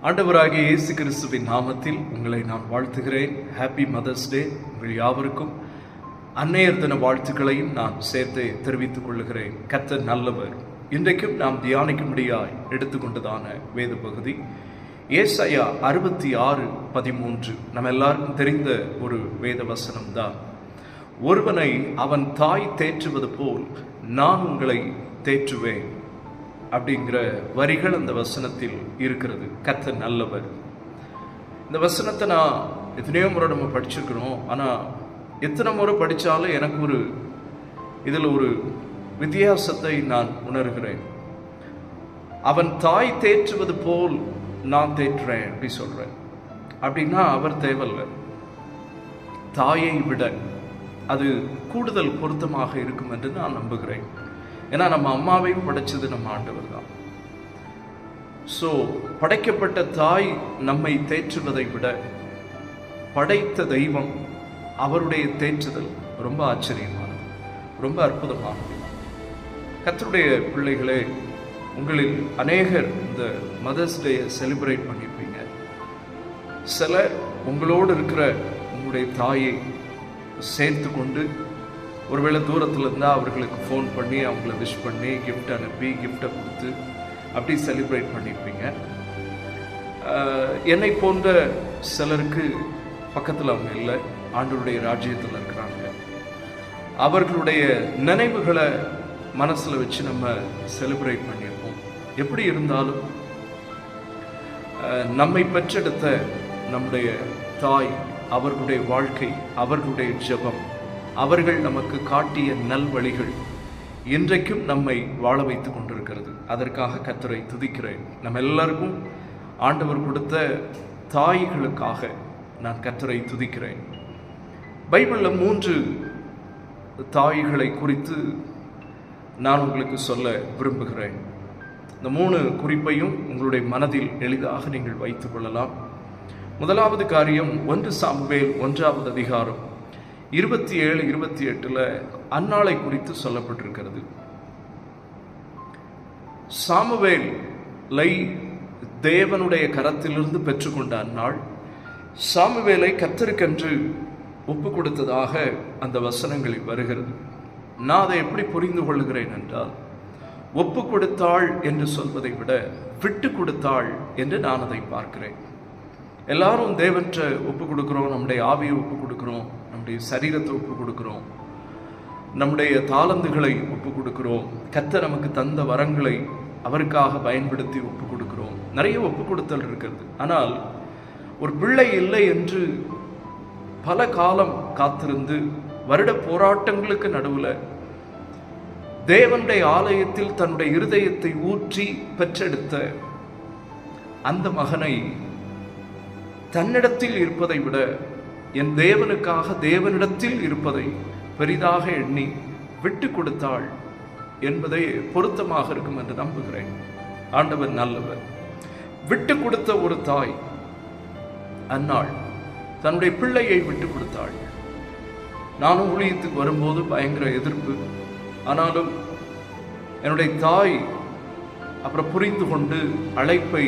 ஆண்டவராகிய இயேசு கிறிஸ்துவின் நாமத்தில் உங்களை நான் வாழ்த்துகிறேன். Happy mother's day. உங்கள் யாவருக்கும் அன்னையர் தின வாழ்த்துக்களையும் நான் சேர்த்து தெரிவித்துக் கொள்ளுகிறேன். கர்த்தர் நல்லவர். இன்றைக்கும் நாம் தியானிக்கும்படியாய் எடுத்துக்கொண்டதான வேத பகுதி ஏசாயா 66:13. நம்ம எல்லாருக்கும் தெரிந்த ஒரு வேத வசனம் தான். ஒருவனை அவன் தாய் தேற்றுவது போல் நான் உங்களை தேற்றுவேன் அப்படிங்கிற வரிகள் அந்த வசனத்தில் இருக்கிறது. கர்த்தர் நல்லவர். இந்த வசனத்தை நான் எத்தனையோ முறை நம்ம படிச்சிருக்கிறோம். ஆனால் எத்தனை முறை படித்தாலும் எனக்கு இதில் ஒரு வித்தியாசத்தை நான் உணர்கிறேன். அவன் தாய் தேற்றுவது போல் நான் தேற்றுறேன் அப்படி சொல்கிறேன். அப்படின்னா அவர் தேவையில்லை. தாயை விட அது கூடுதல் பொருத்தமாக இருக்கும் என்று நான் நம்புகிறேன். ஏன்னா நம்ம அம்மாவையும் படைச்சது நம்ம ஆண்டவர் தான். ஸோ படைக்கப்பட்ட தாய் நம்மை தேற்றுவதை விட படைத்த தெய்வம் அவருடைய தேற்றுதல் ரொம்ப ஆச்சரியமானது, ரொம்ப அற்புதமானது. கர்த்தருடைய பிள்ளைகளே, உங்களில் அநேகர் இந்த மதர்ஸ் டேயை செலிப்ரேட் பண்ணியிருப்பீங்க. சிலர் உங்களோடு இருக்கிற உங்களுடைய தாயை சேர்த்து கொண்டு ஒருவேளை தூரத்தில் இருந்தால் அவர்களுக்கு ஃபோன் பண்ணி அவங்கள விஷ் பண்ணி கிஃப்ட் அனுப்பி கிஃப்டை கொடுத்து அப்படி செலிப்ரேட் பண்ணியிருப்பீங்க. என்னை போன்ற சிலருக்கு பக்கத்தில் அவங்க இல்லை, ஆண்டவருடைய ராஜ்யத்தில் இருக்கிறாங்க. அவர்களுடைய நினைவுகளை மனசில் வச்சு நம்ம செலிப்ரேட் பண்ணியிருப்போம். எப்படி இருந்தாலும் நம்மை பெற்றெடுத்த நம்முடைய தாய், அவர்களுடைய வாழ்க்கை, அவர்களுடைய ஜெபம், அவர்கள் நமக்கு காட்டிய நல்வழிகள் இன்றைக்கும் நம்மை வாழ வைத்து கொண்டிருக்கிறது. அதற்காக கர்த்தரை துதிக்கிறேன். நம்ம எல்லாருக்கும் ஆண்டவர் கொடுத்த தாய்களுக்காக நான் கர்த்தரை துதிக்கிறேன். பைபிளில் 3 தாய்களை குறித்து நான் உங்களுக்கு சொல்ல விரும்புகிறேன். இந்த 3 குறிப்பையும் உங்களுடைய மனதில் எளிதாக நீங்கள் வைத்துக் கொள்ளலாம். முதலாவது காரியம் 1 சாமுவேல் 1ஆவது அதிகாரம் 27-28 அன்னாளை குறித்து சொல்லப்பட்டிருக்கிறது. சாமுவேலை தேவனுடைய கரத்திலிருந்து பெற்றுக்கொண்ட அன்னாள் சாமுவேலை கர்த்தருக்கென்று ஒப்பு கொடுத்ததாக அந்த வசனங்களில் வருகிறது. நான் அதை எப்படி புரிந்து கொள்கிறேன் என்றால், ஒப்பு கொடுத்தாள் என்று சொல்வதை விட விட்டு கொடுத்தாள் என்று நான் அதை பார்க்கிறேன். எல்லாரும் தேவன்ற ஒப்பு கொடுக்குறோம், நம்முடைய ஆவியை ஒப்பு கொடுக்குறோம், நம்முடைய சரீரத்தை ஒப்பு கொடுக்குறோம், நம்முடைய தாளந்துகளை ஒப்பு கொடுக்குறோம், கர்த்தர் நமக்கு தந்த வரங்களை அவருக்காக பயன்படுத்தி ஒப்பு கொடுக்குறோம். நிறைய ஒப்பு கொடுத்தல் இருக்கிறது. ஆனால் ஒரு பிள்ளை இல்லை என்று பல காலம் காத்திருந்து வருட போராட்டங்களுக்கு நடுவில் தேவனுடைய ஆலயத்தில் தன்னுடைய இருதயத்தை ஊற்றி பெற்றெடுத்த அந்த மகனை தன்னிடத்தில் இருப்பதை விட என் தேவனுக்காக தேவனிடத்தில் இருப்பதை பெரிதாக எண்ணி விட்டு கொடுத்தாள் என்பதை பொருத்தமாக இருக்கும் என்று நம்புகிறேன். ஆண்டவர் நல்லவர். விட்டு கொடுத்த ஒரு தாய் அன்னாள் தன்னுடைய பிள்ளையை விட்டு கொடுத்தாள். நானும் ஊழியத்துக்கு வரும்போது பயங்கர எதிர்ப்பு. ஆனாலும் என்னுடைய தாய் அப்புறம் புரிந்து கொண்டு அழைப்பை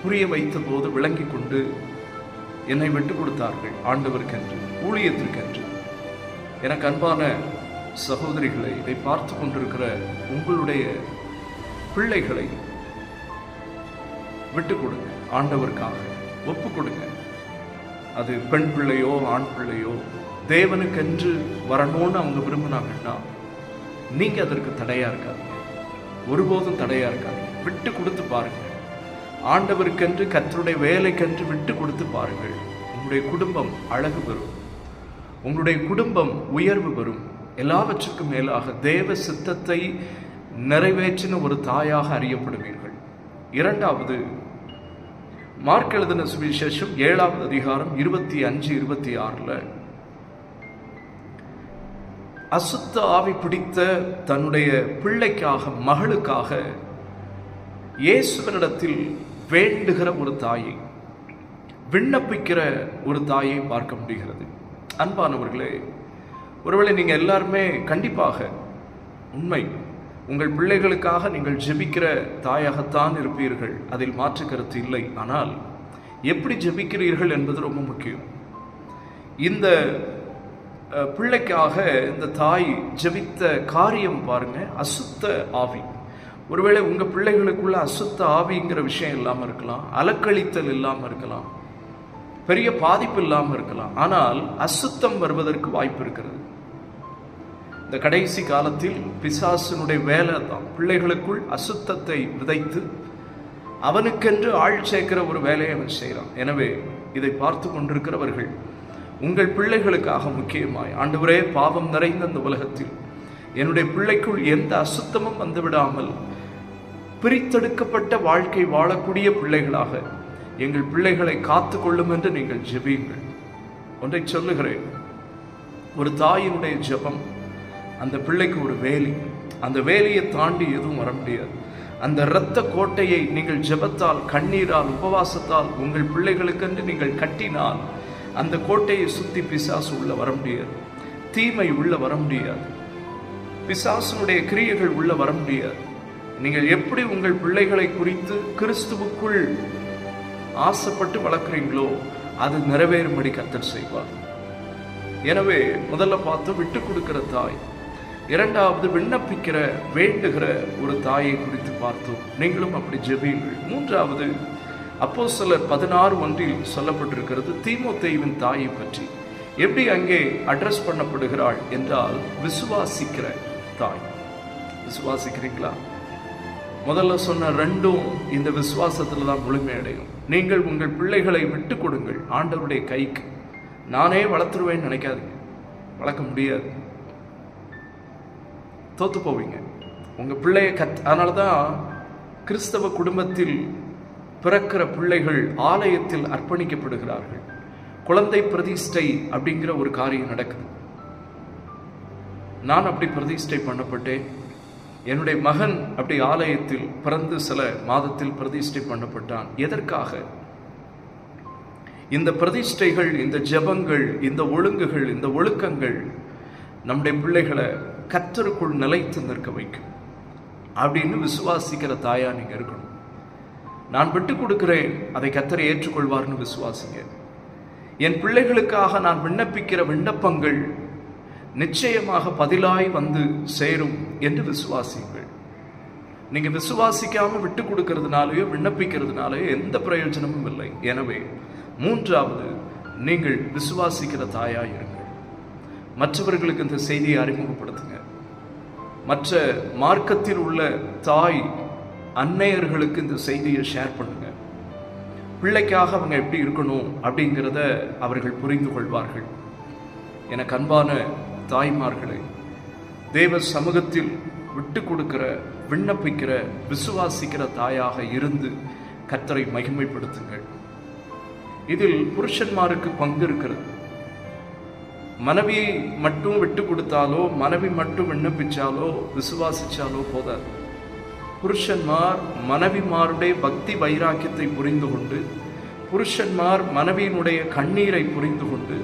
புரிய வைத்த போது விளங்கி கொண்டு என்னை விட்டு கொடுத்தார்கள், ஆண்டவருக்கென்று, ஊழியத்திற்கென்று. எனக்கு அன்பான சகோதரிகளை, இதை பார்த்து கொண்டிருக்கிற உங்களுடைய பிள்ளைகளை விட்டு கொடுங்க, ஆண்டவருக்காக ஒப்பு கொடுங்க. அது பெண் பிள்ளையோ ஆண் பிள்ளையோ தேவனுக்கென்று வரணும்னு அவங்க விரும்பினாங்கன்னா நீங்க அதற்கு தடையா இருக்காதீங்க, ஒருபோதும் தடையா இருக்காதீங்க. விட்டு கொடுத்து பாருங்க. ஆண்டவருக்கென்று கர்த்தருடைய வேலைக்கென்று விட்டு கொடுத்து பாருங்கள். உங்களுடைய குடும்பம் அழகு பெறும், உங்களுடைய குடும்பம் உயர்வு பெறும். எல்லாவற்றுக்கும் மேலாக தேவ சித்தத்தை நிறைவேற்றின ஒரு தாயாக அறியப்படுவீர்கள். 2வது மார்க் எழுதின சுவிசேஷம் 7ஆவது அதிகாரம் 25-26 அசுத்த ஆவி பிடித்த தன்னுடைய பிள்ளைக்காக, மகளுக்காக இயேசுவினிடத்தில் வேண்டுகிற ஒரு தாயை, விண்ணப்பிக்கிற ஒரு தாயை பார்க்க முடிகிறது. அன்பானவர்களே, ஒருவேளை நீங்கள் எல்லாருமே கண்டிப்பாக உண்மை உங்கள் பிள்ளைகளுக்காக நீங்கள் ஜெபிக்கிற தாயாகத்தான் இருப்பீர்கள், அதில் மாற்று கருத்து இல்லை. ஆனால் எப்படி ஜெபிக்கிறீர்கள் என்பது ரொம்ப முக்கியம். இந்த பிள்ளைக்காக இந்த தாய் ஜெபித்த காரியம் பாருங்க, அசுத்த ஆவி. ஒருவேளை உங்க பிள்ளைகளுக்குள்ள அசுத்த ஆவிங்கிற விஷயம் இல்லாமல் இருக்கலாம், அலக்களித்தல் இல்லாமல் இருக்கலாம், பெரிய பாதிப்பு இல்லாமல் இருக்கலாம். ஆனால் அசுத்தம் வருவதற்கு வாய்ப்பு இருக்கிறது. இந்த கடைசி காலத்தில் பிசாசினுடைய வேலை தான் பிள்ளைகளுக்குள் அசுத்தத்தை விதைத்து அவனுக்கென்று ஆள் சேர்க்கிற ஒரு வேலையை அவன் செய்கிறான். எனவே இதை பார்த்து கொண்டிருக்கிறவர்கள் உங்கள் பிள்ளைகளுக்காக முக்கியமாய், ஆண்டவரே, பாவம் நிறைந்த இந்த உலகத்தில் என்னுடைய பிள்ளைக்குள் எந்த அசுத்தமும் வந்துவிடாமல் பிரித்தெடுக்கப்பட்ட வாழ்க்கை வாழக்கூடிய பிள்ளைகளாக எங்கள் பிள்ளைகளை காத்து கொள்ளும் என்று நீங்கள் ஜெபியுங்கள். ஒன்றை சொல்லுகிறேன், ஒரு தாயினுடைய ஜெபம் அந்த பிள்ளைக்கு ஒரு வேலி. அந்த வேலியை தாண்டி எதுவும் வர முடியாது. அந்த இரத்த கோட்டையை நீங்கள் ஜெபத்தால், கண்ணீரால், உபவாசத்தால் உங்கள் பிள்ளைகளுக்கென்று நீங்கள் கட்டினால் அந்த கோட்டையை சுத்தி பிசாசு உள்ள வர முடியாது, தீமை உள்ள வர முடியாது, பிசாசுடைய கிரியைகள் உள்ள வர முடியாது. நீங்கள் எப்படி உங்கள் பிள்ளைகளை குறித்து கிறிஸ்துவுக்குள் ஆசைப்பட்டு வளர்க்குறீங்களோ அது நிறைவேறும்படி கர்த்தர் செய்வார். எனவே முதல்ல பார்த்து விட்டு கொடுக்கிற தாய், இரண்டாவது விண்ணப்பிக்கிற வேண்டுகிற ஒரு தாயை குறித்து பார்த்தோம். நீங்களும் அப்படி ஜெபியுங்கள். மூன்றாவது அப்போஸ்தலர் 16:1 சொல்லப்பட்டிருக்கிறது தீமோத்தேயுவின் தாயை பற்றி. எப்படி அங்கே அட்ரஸ் பண்ணப்படுகிறாள் என்றால், விசுவாசிக்கிற தாய். விசுவாசிக்கிறீங்களா? முதல்ல சொன்ன ரெண்டும் இந்த விசுவாசத்துல தான் முழுமையடையும். நீங்கள் உங்கள் பிள்ளைகளை விட்டு கொடுங்கள் ஆண்டவருடைய கைக்கு. நானே வளர்த்துருவேன்னு நினைக்காதீங்க, வளர்க்க முடியாது, தோத்து போவீங்க. உங்க பிள்ளைய அதனாலதான் கிறிஸ்தவ குடும்பத்தில் பிறக்கிற பிள்ளைகள் ஆலயத்தில் அர்ப்பணிக்கப்படுகிறார்கள். குழந்தை பிரதிஷ்டை அப்படிங்கிற ஒரு காரியம் நடக்குது. நான் அப்படி பிரதிஷ்டை பண்ணப்பட்டேன். என்னுடைய மகன் அப்படி ஆலயத்தில் பிறந்து சில மாதத்தில் பிரதிஷ்டை பண்ணப்பட்டான். எதற்காக? இந்த பிரதிஷ்டைகள், இந்த ஜெபங்கள், இந்த ஒழுங்குகள், இந்த ஒழுக்கங்கள் நம்முடைய பிள்ளைகளை கர்த்தருக்குள் நிலைத்து நிற்க வைக்கும் அப்படின்னு விசுவாசிக்கிற தாயா நீங்க இருக்கணும். நான் விட்டு கொடுக்கிறேன், அதை கர்த்தர் ஏற்றுக்கொள்வார்னு விசுவாசிங்க. என் பிள்ளைகளுக்காக நான் விண்ணப்பிக்கிற விண்ணப்பங்கள் நிச்சயமாக பதிலாய் வந்து சேரும் என்று விசுவாசிங்கள். நீங்க விசுவாசிக்காம விட்டு கொடுக்கிறதுனாலயோ விண்ணப்பிக்கிறதுனாலயோ எந்த பிரயோஜனமும் இல்லை. எனவே மூன்றாவது, நீங்கள் விசுவாசிக்கிற தாயா இருங்கள். மற்றவர்களுக்கு இந்த செய்தியை அறிமுகப்படுத்துங்க. மற்ற மார்க்கத்தில் உள்ள தாய் அன்னையர்களுக்கு இந்த செய்தியை ஷேர் பண்ணுங்க. பிள்ளைக்காக அவங்க எப்படி இருக்கணும் அப்படிங்கிறத அவர்கள் புரிந்து கொள்வார்கள். எனக்கு அன்பான தாய்மார்களே, தேவ சமூகத்தில் விட்டு கொடுக்கிற, விண்ணப்பிக்கிற, விசுவாசிக்கிற தாயாக இருந்து கர்த்தரை மகிமைப்படுத்துங்கள். இதில் புருஷன்மாருக்கு பங்கு இருக்கிறது. மனைவியை மட்டும் விட்டு கொடுத்தாலோ, மனைவி மட்டும் விண்ணப்பிச்சாலோ, விசுவாசிச்சாலோ போதாது. புருஷன்மார் மனைவிமாருடைய பக்தி வைராக்கியத்தை புரிந்து கொண்டு, புருஷன்மார் மனைவியினுடைய கண்ணீரை புரிந்து கொண்டு,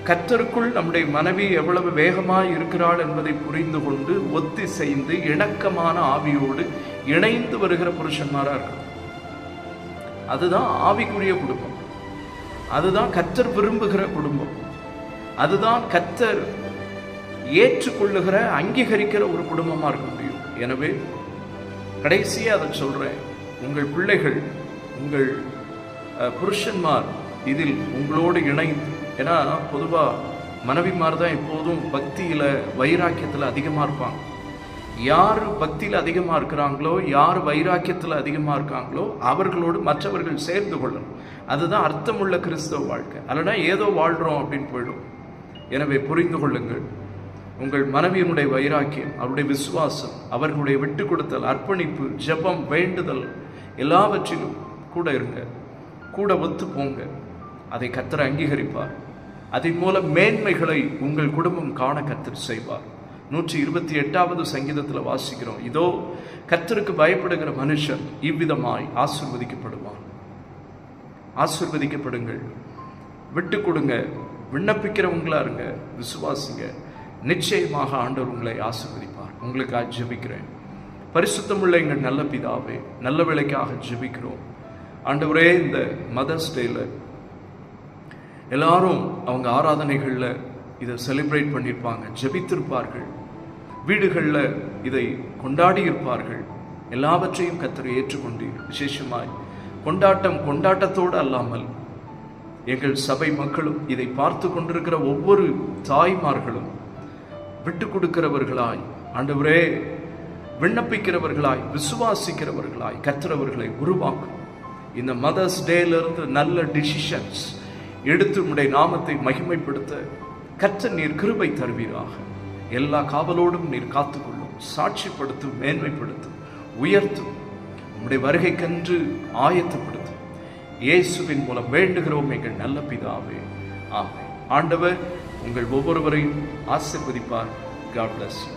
கர்த்தருக்குள் நம்முடைய மனைவி எவ்வளவு வேகமாய் இருக்கிறாள் என்பதை புரிந்து கொண்டு, ஒத்திசைந்து இணக்கமான ஆவியோடு இணைந்து வருகிற புருஷன்மாரா இருக்கணும். அதுதான் ஆவிக்குரிய குடும்பம். அதுதான் கர்த்தர் விரும்புகிற குடும்பம். அதுதான் கர்த்தர் ஏற்றுக்கொள்ளுகிற, அங்கீகரிக்கிற ஒரு குடும்பமா இருக்க முடியும். எனவே கடைசியா அதை சொல்றேன், உங்கள் பிள்ளைகள், உங்கள் புருஷன்மார் இதில் உங்களோடு இணைந்து, ஏன்னா பொதுவா மனைவிமார் தான் எப்போதும் பக்தியில வைராக்கியத்துல அதிகமா இருப்பாங்க. யார் பக்தியில அதிகமா இருக்கிறாங்களோ, யார் வைராக்கியத்துல அதிகமா இருக்காங்களோ அவர்களோடு மற்றவர்கள் சேர்ந்து கொள்ளணும். அதுதான் அர்த்தமுள்ள கிறிஸ்தவ வாழ்க்கை. அல்லனா ஏதோ வாழ்றோம் அப்படின்னு போயிடும். எனவே புரிந்து கொள்ளுங்கள், உங்கள் மனைவியினுடைய வைராக்கியம், அவருடைய விசுவாசம், அவர்களுடைய விட்டு கொடுத்தல், அர்ப்பணிப்பு, ஜெபம், வேண்டுதல் எல்லாவற்றிலும் கூட இருங்க, கூட ஒத்து போங்க. அதை கர்த்தர் அங்கீகரிப்பார். அதன் மூலம் மேன்மைகளை உங்கள் குடும்பம் காண கர்த்தர் செய்வார். 128வது சங்கீதத்தில் வாசிக்கிறோம், இதோ கர்த்தருக்கு பயப்படுகிற மனுஷன் இவ்விதமாய் ஆசீர்வதிக்கப்படுவான். ஆசீர்வதிக்கப்படுங்கள், விட்டு கொடுங்க, விண்ணப்பிக்கிறவங்களா இருங்க, விசுவாசிங்க. நிச்சயமாக ஆண்டவர் உங்களை ஆசீர்வதிப்பார். உங்களுக்கு ஜெபிக்கிறேன். பரிசுத்தமுள்ள எங்கள் நல்ல பிதாவே, நல்ல வேளைக்காக ஜெபிக்கிறோம் ஆண்டவரே. இந்த மதர்ஸ் டேல எல்லாரும் அவங்க ஆராதனைகளில் இதை செலிப்ரேட் பண்ணியிருப்பாங்க, ஜெபித்திருப்பார்கள், வீடுகளில் இதை கொண்டாடி இருப்பார்கள். எல்லாவற்றையும் கர்த்தர் ஏற்றுக்கொண்டீர். விசேஷமாய் கொண்டாட்டத்தோடு அல்லாமல் எங்கள் சபை மக்களும் இதை பார்த்து கொண்டிருக்கிற ஒவ்வொரு தாய்மார்களும் விட்டு கொடுக்கிறவர்களாய் ஆண்டவரே, விண்ணப்பிக்கிறவர்களாய், விசுவாசிக்கிறவர்களாய் கர்த்தரவர்களை உருவாக்கும். இந்த மதர்ஸ் டேலிருந்து நல்ல டிசிஷன்ஸ் எடுத்து உம்முடைய நாமத்தை மகிமைப்படுத்த கர்த்தர் நீர் கிருபை தருவீராக. எல்லா காவலோடும் நீர் காத்துக்கொள்ளும், சாட்சிப்படுத்தும், மேன்மைப்படுத்தும், உயர்த்தும், உம்முடைய வருகைக்கென்று ஆயத்தப்படுத்தும். இயேசுவின் மூலம் வேண்டுகிறோம் எங்கள் நல்ல பிதாவே, ஆமென். ஆண்டவர் உங்கள் ஒவ்வொருவரையும் ஆசீர்வதிப்பார். God bless you.